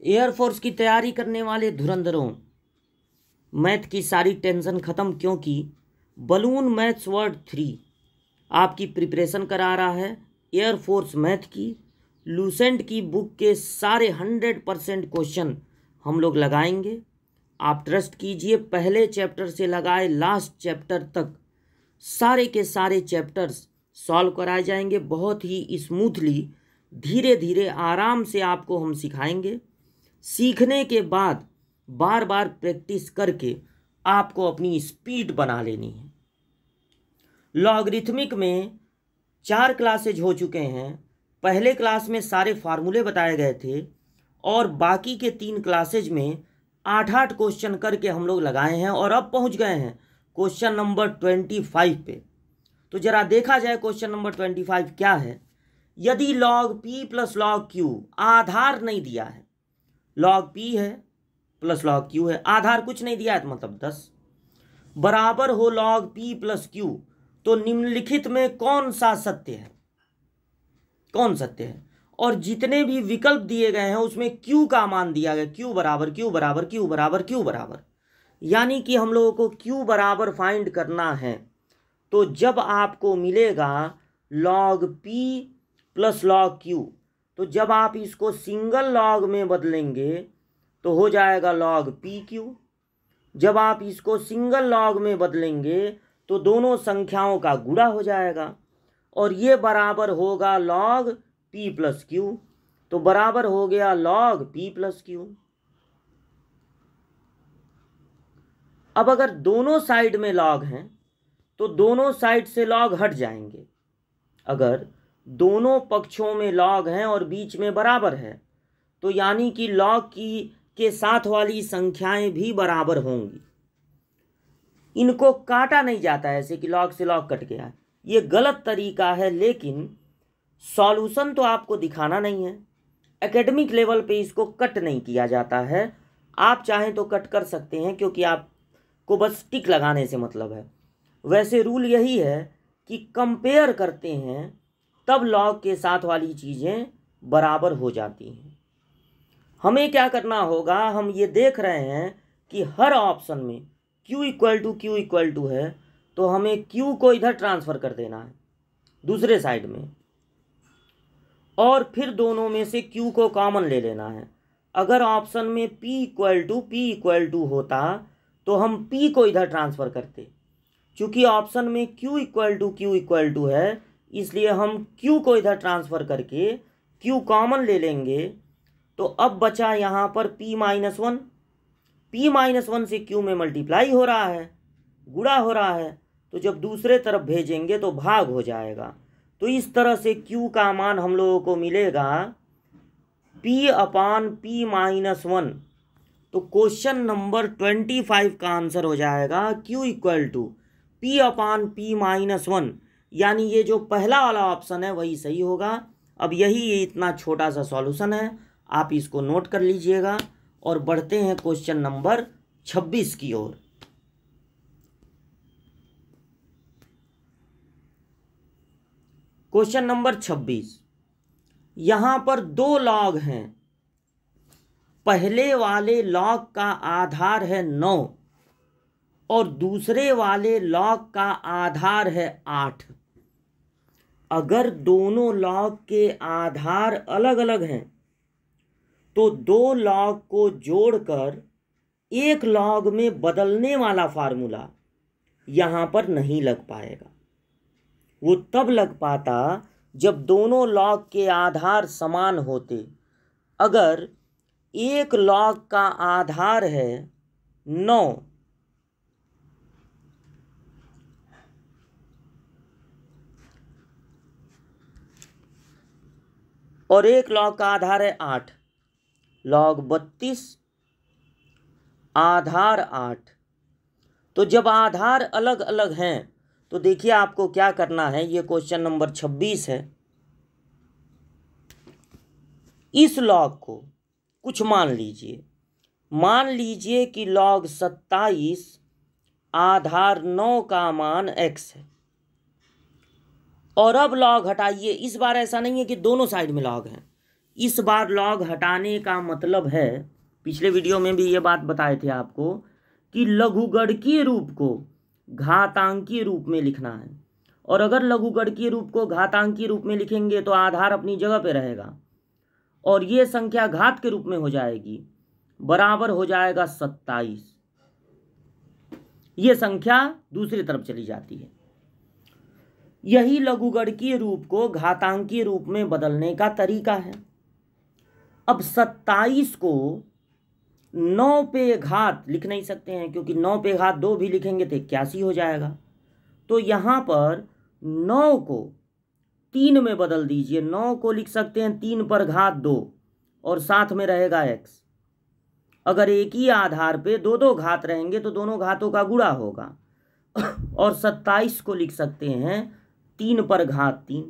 Air force की तैयारी करने वाले धुरंधरों, मैथ की सारी टेंशन ख़त्म, क्योंकि बलून मैथ्स वर्ड 3 आपकी प्रिपरेशन करा रहा है एयरफोर्स मैथ की। लूसेंट की बुक के सारे 100% क्वेश्चन हम लोग लगाएंगे। आप ट्रस्ट कीजिए, पहले चैप्टर से लगाए लास्ट चैप्टर तक सारे के सारे चैप्टर्स सॉल्व कराए जाएंगे। बहुत ही स्मूथली, धीरे धीरे, आराम से आपको हम सिखाएंगे। सीखने के बाद बार बार प्रैक्टिस करके आपको अपनी स्पीड बना लेनी है। लॉगरिथमिक में 4 क्लासेज हो चुके हैं। पहले क्लास में सारे फार्मूले बताए गए थे और बाकी के 3 क्लासेज में 8-8 क्वेश्चन करके हम लोग लगाए हैं और अब पहुंच गए हैं क्वेश्चन नंबर 25 पे। तो जरा देखा जाए क्वेश्चन नंबर 25 क्या है। यदि log p plus log q, आधार नहीं दिया है, लॉग पी है प्लस लॉग क्यू है, आधार कुछ नहीं दिया है तो मतलब 10 बराबर हो लॉग पी प्लस क्यू, तो निम्नलिखित में कौन सा सत्य है, कौन सत्य है। और जितने भी विकल्प दिए गए हैं उसमें क्यू का मान दिया गया, क्यू बराबर क्यू बराबर क्यू बराबर क्यू बराबर, यानी कि हम लोगों को क्यू बराबर फाइंड करना है। तो जब आपको मिलेगा log p plus log Q, तो जब आप इसको सिंगल लॉग में बदलेंगे तो हो जाएगा लॉग पी क्यू। जब आप इसको सिंगल लॉग में बदलेंगे तो दोनों संख्याओं का गुणा हो जाएगा और ये बराबर होगा लॉग पी प्लस क्यू, तो बराबर हो गया लॉग पी प्लस क्यू। अब अगर दोनों साइड में लॉग हैं तो दोनों साइड से लॉग हट जाएंगे। अगर दोनों पक्षों में लॉग हैं और बीच में बराबर है तो यानी कि लॉग की के साथ वाली संख्याएं भी बराबर होंगी। इनको काटा नहीं जाता है ऐसे कि लॉग से लॉग कट गया, ये गलत तरीका है, लेकिन सॉल्यूशन तो आपको दिखाना नहीं है। एकेडमिक लेवल पे इसको कट नहीं किया जाता है। आप चाहें तो कट कर सकते हैं क्योंकि आपको बस टिक लगाने से मतलब है। वैसे रूल यही है कि कंपेयर करते हैं तब लॉग के साथ वाली चीज़ें बराबर हो जाती हैं। हमें क्या करना होगा, हम ये देख रहे हैं कि हर ऑप्शन में q इक्वल टू है, तो हमें q को इधर ट्रांसफ़र कर देना है दूसरे साइड में, और फिर दोनों में से q को कॉमन ले लेना है। अगर ऑप्शन में p इक्वल टू होता तो हम p को इधर ट्रांसफ़र करते। चूँकि ऑप्शन में q इक्वल टू है, इसलिए हम q को इधर ट्रांसफ़र करके q कॉमन ले लेंगे। तो अब बचा यहाँ पर p-1, p-1 से q में मल्टीप्लाई हो रहा है, गुणा हो रहा है, तो जब दूसरे तरफ भेजेंगे तो भाग हो जाएगा। तो इस तरह से q का मान हम लोगों को मिलेगा p/p-1। तो क्वेश्चन नंबर 25 का आंसर हो जाएगा q इक्वल टू p/p-1, यानी ये जो पहला वाला ऑप्शन है वही सही होगा। अब ये इतना छोटा सा सॉल्यूशन है, आप इसको नोट कर लीजिएगा और बढ़ते हैं क्वेश्चन नंबर 26 की ओर। क्वेश्चन नंबर 26, यहाँ पर 2 लॉग हैं। पहले वाले लॉग का आधार है 9 और दूसरे वाले लॉग का आधार है 8। अगर दोनों लॉग के आधार अलग अलग हैं तो 2 लॉग को जोड़कर एक लॉग में बदलने वाला फार्मूला यहाँ पर नहीं लग पाएगा। वो तब लग पाता जब दोनों लॉग के आधार समान होते। अगर एक लॉग का आधार है 9 और एक लॉग का आधार है 8, लॉग 32 आधार 8, तो जब आधार अलग अलग हैं तो देखिए आपको क्या करना है। ये क्वेश्चन नंबर 26 है। इस लॉग को कुछ मान लीजिए कि लॉग 27 आधार 9 का मान x है। और अब लॉग हटाइए, इस बार ऐसा नहीं है कि दोनों साइड में लॉग हैं, इस बार लॉग हटाने का मतलब है, पिछले वीडियो में भी ये बात बताए थे आपको, कि लघुगणकीय रूप को घातांकीय रूप में लिखना है। और अगर लघुगणकीय रूप को घातांकीय रूप में लिखेंगे तो आधार अपनी जगह पे रहेगा और ये संख्या घात के रूप में हो जाएगी, बराबर हो जाएगा 27। ये संख्या दूसरी तरफ चली जाती है। यही लघुगणकीय रूप को घातांकीय रूप में बदलने का तरीका है। अब 27 को 9 पे घात लिख नहीं सकते हैं, क्योंकि 9 पे घात 2 भी लिखेंगे तो 81 हो जाएगा। तो यहाँ पर 9 को 3 में बदल दीजिए। 9 को लिख सकते हैं 3 पर घात 2 और साथ में रहेगा x। अगर एक ही आधार पे दो दो घात रहेंगे तो दोनों घातों का गुणा होगा। और 27 को लिख सकते हैं 3 पर घात 3।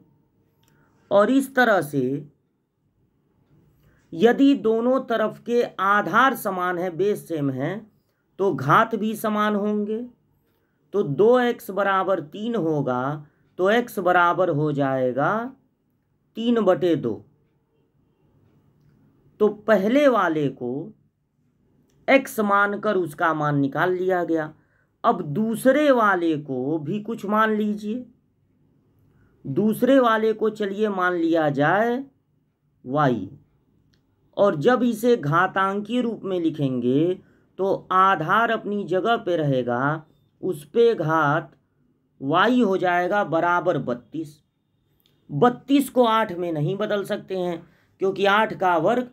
और इस तरह से यदि दोनों तरफ के आधार समान है, बेस सेम है, तो घात भी समान होंगे। तो 2x बराबर 3 होगा तो x बराबर हो जाएगा 3/2। तो पहले वाले को x मानकर उसका मान निकाल लिया गया। अब दूसरे वाले को भी कुछ मान लीजिए। दूसरे वाले को चलिए मान लिया जाए y। और जब इसे घातांकीय रूप में लिखेंगे तो आधार अपनी जगह पे रहेगा, उस पे घात y हो जाएगा बराबर 32। 32 को 8 में नहीं बदल सकते हैं, क्योंकि 8 का वर्ग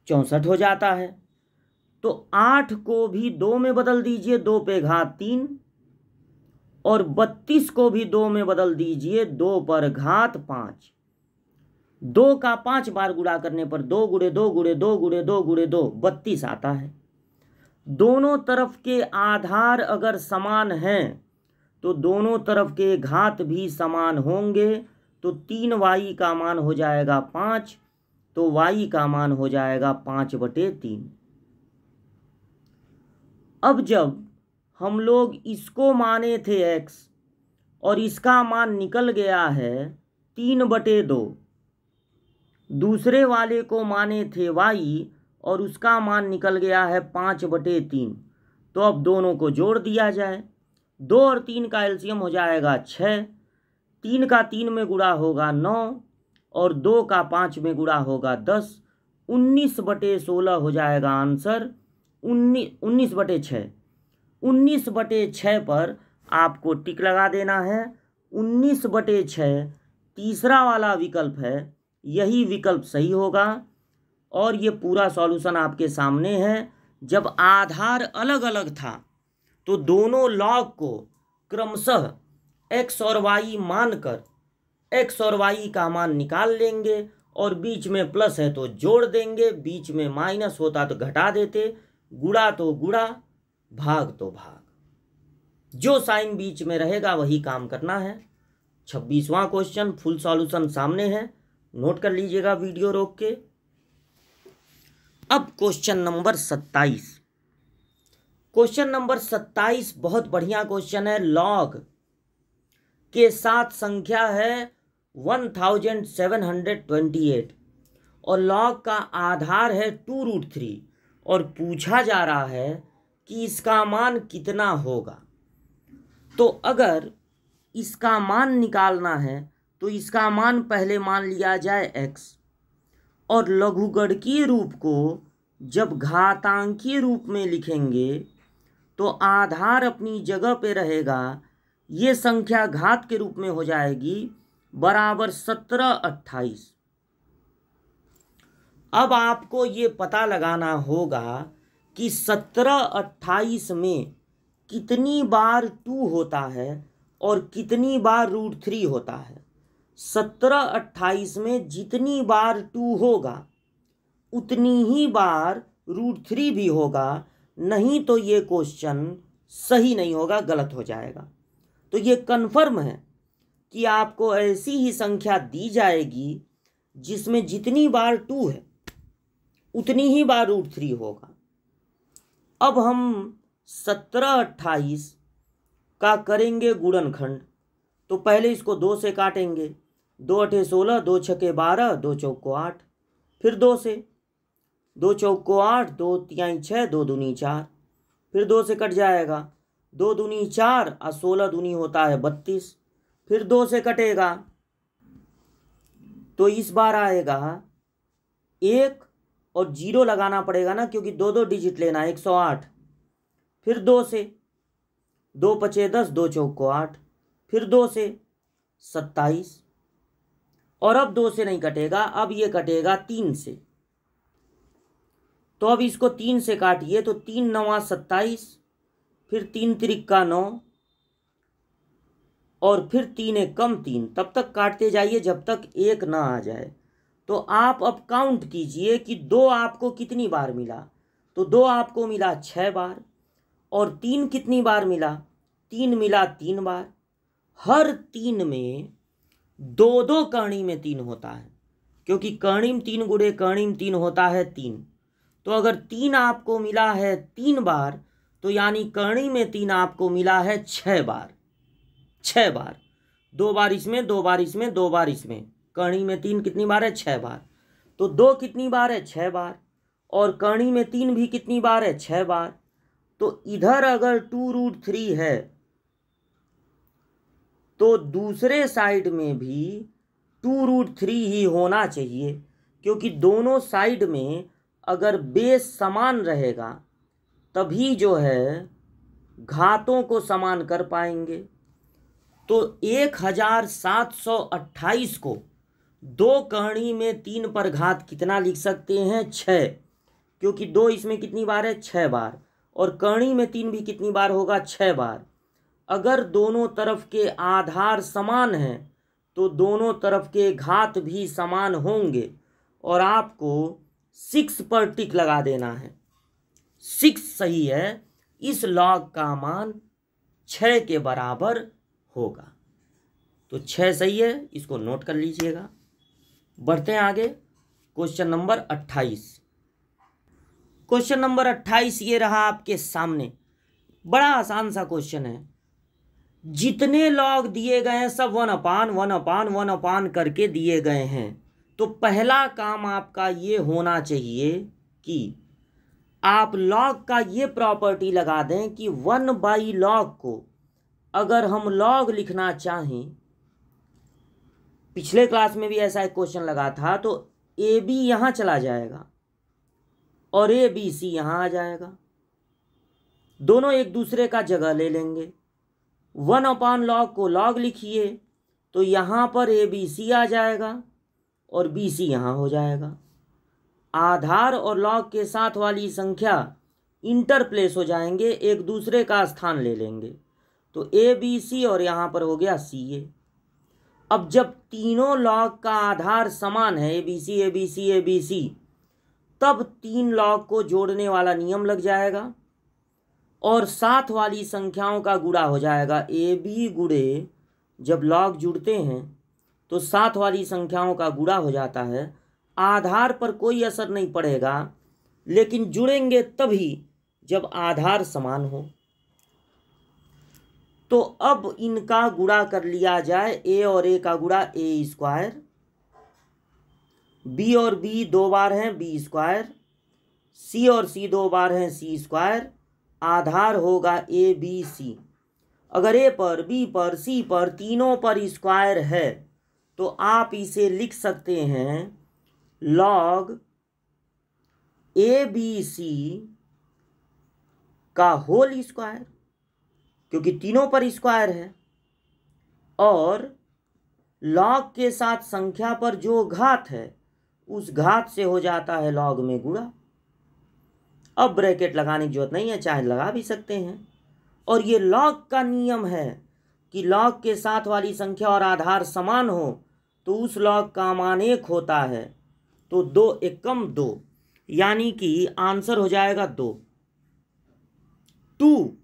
64 हो जाता है। तो 8 को भी 2 में बदल दीजिए, 2 पे घात 3। और 32 को भी 2 में बदल दीजिए, 2 पर घात 5। 2 का 5 बार गुणा करने पर 2 गुणे 2 गुणे 2 गुणे 2 गुणे 2 32 आता है। दोनों तरफ के आधार अगर समान हैं तो दोनों तरफ के घात भी समान होंगे। तो 3y का मान हो जाएगा 5, तो y का मान हो जाएगा 5/3। अब जब हम लोग इसको माने थे x और इसका मान निकल गया है 3/2, दूसरे वाले को माने थे y और उसका मान निकल गया है 5/3, तो अब दोनों को जोड़ दिया जाए। 2 और 3 का एलसीएम हो जाएगा 6। 3 का 3 में गुणा होगा 9 और 2 का 5 में गुणा होगा 10। 19/16 हो जाएगा आंसर। 19/6। 19/6 पर आपको टिक लगा देना है। 19/6 तीसरा वाला विकल्प है, यही विकल्प सही होगा। और ये पूरा सॉल्यूशन आपके सामने है। जब आधार अलग अलग था तो दोनों लॉग को क्रमशः x और y मानकर x और y का मान निकाल लेंगे और बीच में प्लस है तो जोड़ देंगे, बीच में माइनस होता तो घटा देते, गुणा तो गुणा, भाग तो भाग। जो साइन बीच में रहेगा वही काम करना है। 26वां क्वेश्चन फुल सॉल्यूशन सामने है, नोट कर लीजिएगा वीडियो रोक के। अब क्वेश्चन नंबर 27। क्वेश्चन नंबर 27 बहुत बढ़िया क्वेश्चन है। लॉग के साथ संख्या है 1728 और लॉग का आधार है 2√3 और पूछा जा रहा है कि इसका मान कितना होगा। तो अगर इसका मान निकालना है तो इसका मान पहले मान लिया जाए x, और लघुगणकीय रूप को जब घातांकीय रूप में लिखेंगे तो आधार अपनी जगह पे रहेगा, ये संख्या घात के रूप में हो जाएगी बराबर 1728। अब आपको ये पता लगाना होगा कि 1728 में कितनी बार 2 होता है और कितनी बार √3 होता है। 1728 में जितनी बार 2 होगा उतनी ही बार √3 भी होगा, नहीं तो ये क्वेश्चन सही नहीं होगा, गलत हो जाएगा। तो ये कन्फर्म है कि आपको ऐसी ही संख्या दी जाएगी जिसमें जितनी बार 2 है उतनी ही बार √3 होगा। अब हम 1728 का करेंगे गुणनखंड। तो पहले इसको 2 से काटेंगे, 2 अठे 16, 2 छके 12, 2 चौको 8। फिर 2 से, 2 चौको 8, 2 तिहाई 6, 2 दूनी 4। फिर 2 से कट जाएगा, 2 दूनी 4 और 16 दूनी होता है 32। फिर 2 से कटेगा तो इस बार आएगा 1 और 0 लगाना पड़ेगा ना, क्योंकि 2 डिजिट लेना है, 108। फिर 2 से, 2 पचे 10, 2 चौको 8। फिर 2 से 27। और अब 2 से नहीं कटेगा, अब ये कटेगा 3 से। तो अब इसको 3 से काटिए तो 3 9 27, फिर 3 त्रिका 9 और फिर 3 एक कम 3। तब तक काटते जाइए जब तक 1 ना आ जाए। तो आप अब काउंट कीजिए कि 2 आपको कितनी बार मिला। तो 2 आपको मिला 6 बार, और 3 कितनी बार मिला, 3 मिला 3 बार। हर 3 में 2 करणी में 3 होता है, क्योंकि कर्णिम 3 गुणे कर्णिम 3 होता है 3। तो अगर 3 आपको मिला है 3 बार, तो यानी कर्णी में 3 आपको मिला है 6 बार। 6 बार, 2 बार इसमें, 2 बार इसमें, 2 बार इसमें। कर्णी में 3 कितनी बार है, 6 बार। तो 2 कितनी बार है, 6 बार। और कर्णी में 3 भी कितनी बार है, 6 बार। तो इधर अगर 2√3 है तो दूसरे साइड में भी 2√3 ही होना चाहिए, क्योंकि दोनों साइड में अगर बेस समान रहेगा तभी जो है घातों को समान कर पाएंगे। तो 1728 को 2 करणी में 3 पर घात कितना लिख सकते हैं, 6, क्योंकि 2 इसमें कितनी बार है, 6 बार। और करणी में 3 भी कितनी बार होगा, 6 बार। अगर दोनों तरफ के आधार समान हैं तो दोनों तरफ के घात भी समान होंगे, और आपको 6 पर टिक लगा देना है। 6 सही है, इस लॉग का मान 6 के बराबर होगा। तो 6 सही है, इसको नोट कर लीजिएगा। बढ़ते हैं आगे, क्वेश्चन नंबर 28। क्वेश्चन नंबर 28 ये रहा आपके सामने। बड़ा आसान सा क्वेश्चन है। जितने लॉग दिए गए हैं सब 1/1/1/1 करके दिए गए हैं। तो पहला काम आपका ये होना चाहिए कि आप लॉग का ये प्रॉपर्टी लगा दें कि 1/log को अगर हम लॉग लिखना चाहें, पिछले क्लास में भी ऐसा एक क्वेश्चन लगा था, तो AB यहाँ चला जाएगा और ABC यहाँ आ जाएगा, दोनों एक दूसरे का जगह ले लेंगे। 1/log को लॉग लिखिए तो यहाँ पर ABC आ जाएगा और BC यहाँ हो जाएगा। आधार और लॉग के साथ वाली संख्या इंटरप्लेस हो जाएंगे, एक दूसरे का स्थान ले लेंगे। तो ABC और यहाँ पर हो गया CA। अब जब तीनों लॉग का आधार समान है, ABC ABC ABC, तब 3 लॉग को जोड़ने वाला नियम लग जाएगा और साथ वाली संख्याओं का गुणा हो जाएगा। AB गुणे जब लॉग जुड़ते हैं तो साथ वाली संख्याओं का गुणा हो जाता है। आधार पर कोई असर नहीं पड़ेगा, लेकिन जुड़ेंगे तभी जब आधार समान हो। तो अब इनका गुणा कर लिया जाए। A और A का गुणा A², B और B 2 बार हैं B², C और C 2 बार हैं C²। आधार होगा ABC। अगर A पर, B पर, C पर, तीनों पर स्क्वायर है तो आप इसे लिख सकते हैं log ABC का होल स्क्वायर, क्योंकि तीनों पर स्क्वायर है, और लॉग के साथ संख्या पर जो घात है उस घात से हो जाता है लॉग में गुणा। अब ब्रैकेट लगाने की जरूरत नहीं है, चाहे लगा भी सकते हैं। और ये लॉग का नियम है कि लॉग के साथ वाली संख्या और आधार समान हो तो उस लॉग का मान 1 होता है। तो 2 एकम 2, यानी कि आंसर हो जाएगा 2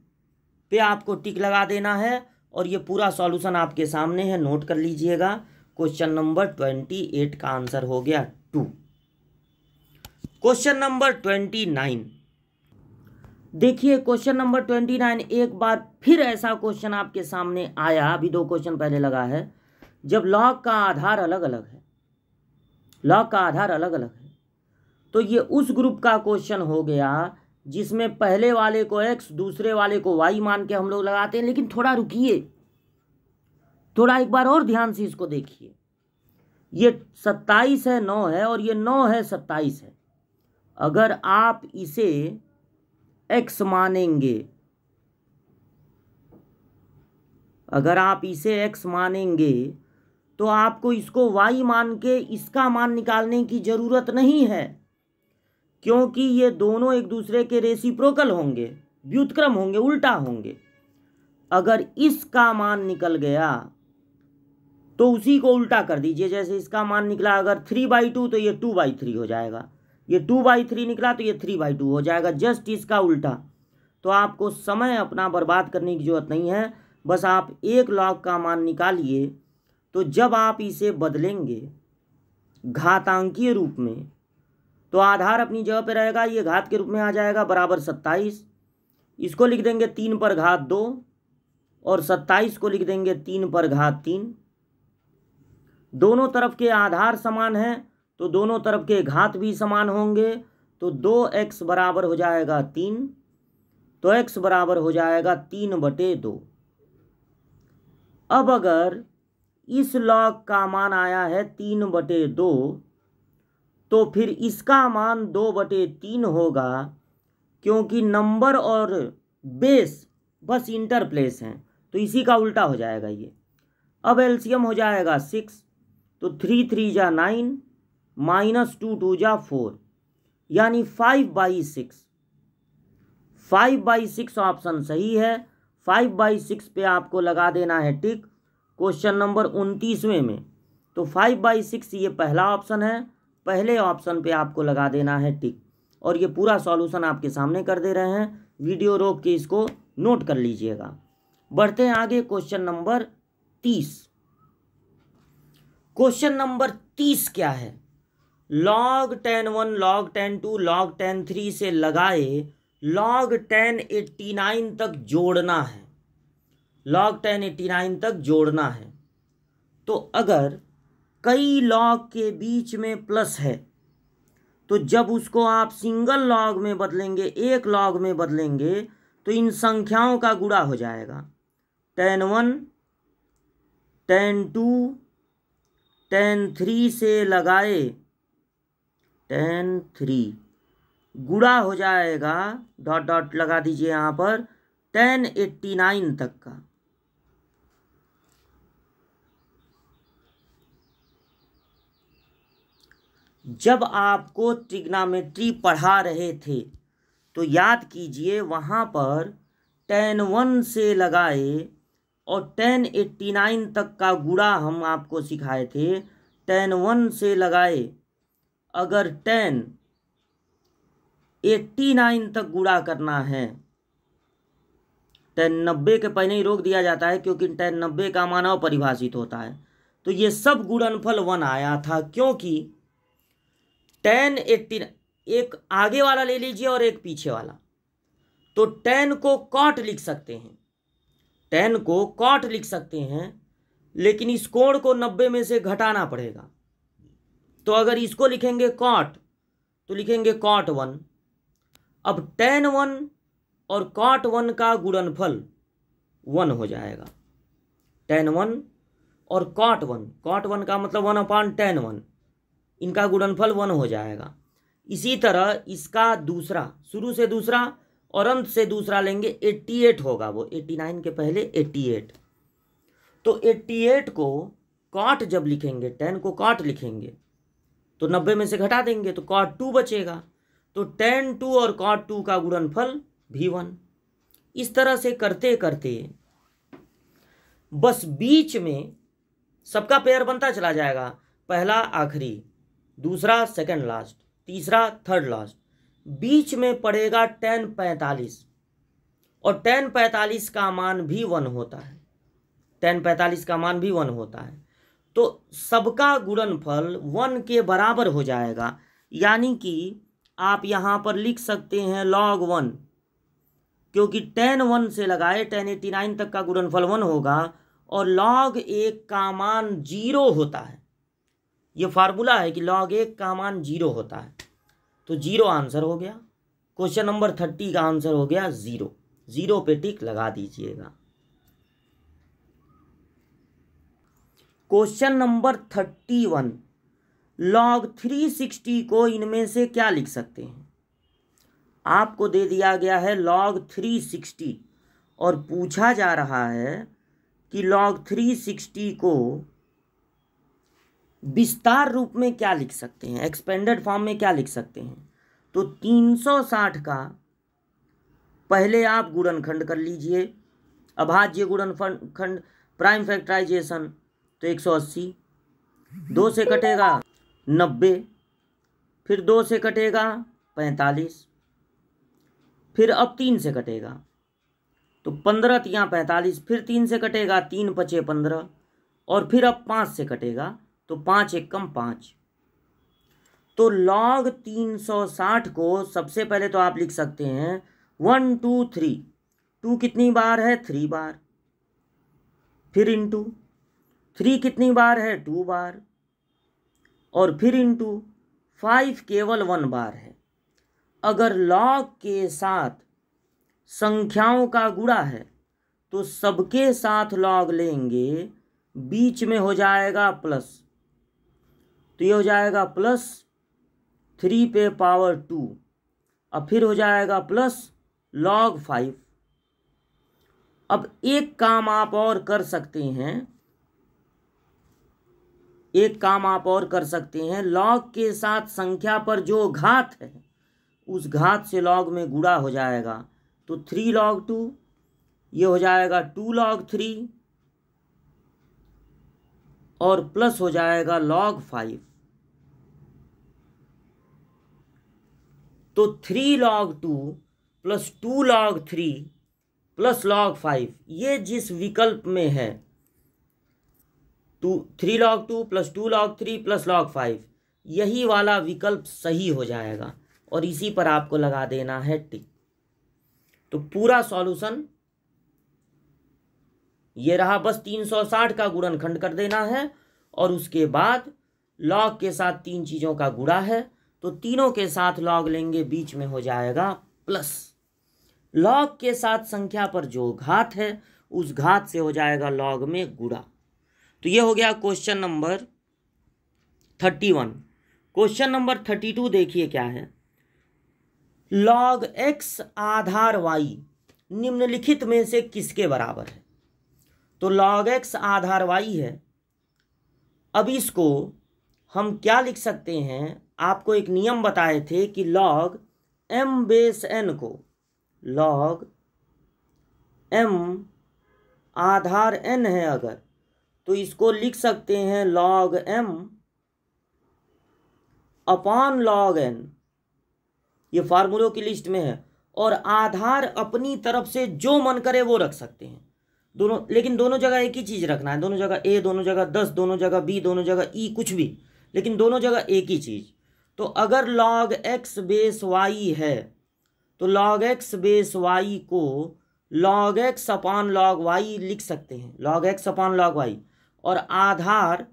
पे आपको टिक लगा देना है। और ये पूरा सॉल्यूशन आपके सामने है, नोट कर लीजिएगा। क्वेश्चन नंबर 28 का आंसर हो गया 2। क्वेश्चन नंबर 29 देखिए। क्वेश्चन नंबर 29 एक बार फिर ऐसा क्वेश्चन आपके सामने आया, अभी 2 क्वेश्चन पहले लगा है जब लॉग का आधार अलग अलग है, लॉग का आधार अलग अलग है, तो ये उस ग्रुप का क्वेश्चन हो गया जिसमें पहले वाले को x दूसरे वाले को y मान के हम लोग लगाते हैं। लेकिन थोड़ा रुकिए, थोड़ा एक बार और ध्यान से इसको देखिए। ये 27 है 9 है और ये 9 है 27 है। अगर आप इसे x मानेंगे, अगर आप इसे x मानेंगे तो आपको इसको y मान के इसका मान निकालने की ज़रूरत नहीं है, क्योंकि ये दोनों एक दूसरे के रेसिप्रोकल होंगे, व्युत्क्रम होंगे, उल्टा होंगे। अगर इसका मान निकल गया तो उसी को उल्टा कर दीजिए। जैसे इसका मान निकला अगर 3/2 तो ये 2/3 हो जाएगा, ये 2/3 निकला तो ये 3/2 हो जाएगा, जस्ट इसका उल्टा। तो आपको समय अपना बर्बाद करने की ज़रूरत नहीं है, बस आप एक लॉग का मान निकालिए। तो जब आप इसे बदलेंगे घातांकीय रूप में तो आधार अपनी जगह पे रहेगा, ये घात के रूप में आ जाएगा बराबर 27। इसको लिख देंगे 3 पर घात 2 और 27 को लिख देंगे 3 पर घात 3। दोनों तरफ के आधार समान हैं तो दोनों तरफ के घात भी समान होंगे। तो 2x बराबर हो जाएगा 3, तो x बराबर हो जाएगा 3/2। अब अगर इस लॉग का मान आया है 3/2 तो फिर इसका मान 2/3 होगा, क्योंकि नंबर और बेस बस इंटरप्लेस हैं, तो इसी का उल्टा हो जाएगा ये। अब एलसीएम हो जाएगा 6, तो 3 3 जा 9 -2 2 जा 4, यानी 5/6। 5/6 ऑप्शन सही है। 5/6 पे आपको लगा देना है टिक क्वेश्चन नंबर 29वें में। तो 5/6 ये पहला ऑप्शन है, पहले ऑप्शन पे आपको लगा देना है टिक। और ये पूरा सॉल्यूशन आपके सामने कर दे रहे हैं, वीडियो रोक के इसको नोट कर लीजिएगा। बढ़ते हैं आगे क्वेश्चन नंबर 30। क्वेश्चन नंबर 30 क्या है? log 10(1), log 10(2), log 10(3) से लगाए log 1089 तक जोड़ना है, log 1089 तक जोड़ना है। तो अगर कई लॉग के बीच में प्लस है तो जब उसको आप सिंगल लॉग में बदलेंगे, एक लॉग में बदलेंगे, तो इन संख्याओं का गुणा हो जाएगा। 10(1), 10(2), 10(3) से लगाए 10(3) गुणा हो जाएगा, डॉट डॉट लगा दीजिए यहाँ पर, 1089 तक का। जब आपको ट्रिग्नोमेट्री पढ़ा रहे थे तो याद कीजिए वहाँ पर 10(1) से लगाए और 1089 तक का गुणा हम आपको सिखाए थे। 10(1) से लगाए अगर 1089 तक गुणा करना है, 1090 के पहले ही रोक दिया जाता है क्योंकि 1090 का मान अपरिभाषित होता है। तो ये सब गुणनफल 1 आया था, क्योंकि 1089 एक आगे वाला ले लीजिए और एक पीछे वाला, तो 10 को कॉट लिख सकते हैं, 10 को कॉट लिख सकते हैं, लेकिन इस कोण को 90 में से घटाना पड़ेगा। तो अगर इसको लिखेंगे कॉट तो लिखेंगे cot 1। अब tan 1 और cot 1 का गुणनफल 1 हो जाएगा। tan 1 और cot 1 का मतलब 1/tan 1, इनका गुणनफल 1 हो जाएगा। इसी तरह इसका दूसरा, शुरू से दूसरा और अंत से दूसरा लेंगे, 88 होगा, वो 89 के पहले 88। तो 88 को cot जब लिखेंगे, 10 को cot लिखेंगे तो 90 में से घटा देंगे तो cot 2 बचेगा। तो tan 2 और cot 2 का गुणनफल भी 1। इस तरह से करते करते बस बीच में सबका पेयर बनता चला जाएगा, पहला आखिरी, दूसरा सेकंड लास्ट, तीसरा थर्ड लास्ट। बीच में पड़ेगा tan 45 और tan 45 का मान भी 1 होता है, tan 45 का मान भी 1 होता है। तो सबका गुणनफल 1 के बराबर हो जाएगा, यानी कि आप यहाँ पर लिख सकते हैं log 1, क्योंकि tan 1 से लगाए tan 89 तक का गुणनफल 1 होगा और log 1 का मान 0 होता है। ये फार्मूला है कि log 1 का मान 0 होता है, तो 0 आंसर हो गया। क्वेश्चन नंबर 30 का आंसर हो गया 0। 0 पे टिक लगा दीजिएगा। क्वेश्चन नंबर 31, log 360 को इनमें से क्या लिख सकते हैं? आपको दे दिया गया है log 360 और पूछा जा रहा है कि log 360 को विस्तार रूप में क्या लिख सकते हैं, एक्सपेंडेड फॉर्म में क्या लिख सकते हैं। तो 360 का पहले आप गुणनखंड कर लीजिए, अभाज्य गुणनखंड, प्राइम फैक्टराइजेशन, तो 180, 2 से कटेगा 90, फिर 2 से कटेगा 45, फिर अब 3 से कटेगा तो 15 तियाँ 45, फिर 3 से कटेगा 3 पचे 15, और फिर अब 5 से कटेगा तो 5 एकम 5। तो log 360 को सबसे पहले तो आप लिख सकते हैं 1 2 3, 2 कितनी बार है 3 बार, फिर इंटू 3 कितनी बार है 2 बार, और फिर इंटू 5 केवल 1 बार है। अगर log के साथ संख्याओं का गुणा है तो सबके साथ log लेंगे, बीच में हो जाएगा प्लस, तो ये हो जाएगा प्लस 3 पे पावर 2, अब फिर हो जाएगा प्लस log 5। अब एक काम आप और कर सकते हैं, log के साथ संख्या पर जो घात है उस घात से log में गुणा हो जाएगा, तो 3 log 2, ये हो जाएगा 2 log 3, और प्लस हो जाएगा log 5। तो 3 log 2 plus 2 log 3 plus log 5, ये जिस विकल्प में है 3 log 2 plus 2 log 3 plus log 5, यही वाला विकल्प सही हो जाएगा और इसी पर आपको लगा देना है टिक। तो पूरा सॉल्यूशन ये रहा, बस 360 का गुणनखंड कर देना है और उसके बाद log के साथ 3 चीज़ों का गुणा है तो तीनों के साथ log लेंगे, बीच में हो जाएगा प्लस। log के साथ संख्या पर जो घात है उस घात से हो जाएगा log में गुणा। तो ये हो गया क्वेश्चन नंबर 31। क्वेश्चन नंबर 32 देखिए क्या है। log x आधार y निम्नलिखित में से किसके बराबर है? तो log x आधार y है। अब इसको हम क्या लिख सकते हैं, आपको एक नियम बताए थे कि log m बेस n को log m आधार n है अगर, तो इसको लिख सकते हैं log m upon log n, ये फार्मूलों की लिस्ट में है। और आधार अपनी तरफ से जो मन करे वो रख सकते हैं दोनों, लेकिन दोनों जगह एक ही चीज़ रखना है, दोनों जगह a, दोनों जगह 10, दोनों जगह b, दोनों जगह e, कुछ भी, लेकिन दोनों जगह एक ही चीज़। तो अगर log x बेस y है तो log x बेस y को log x upon log y लिख सकते हैं, log x upon log y, और आधार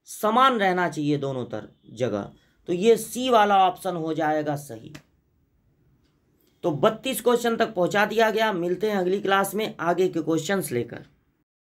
समान रहना चाहिए दोनों जगह, तो ये सी वाला ऑप्शन हो जाएगा सही। तो 32 क्वेश्चन तक पहुंचा दिया गया। मिलते हैं अगली क्लास में आगे के क्वेश्चंस लेकर।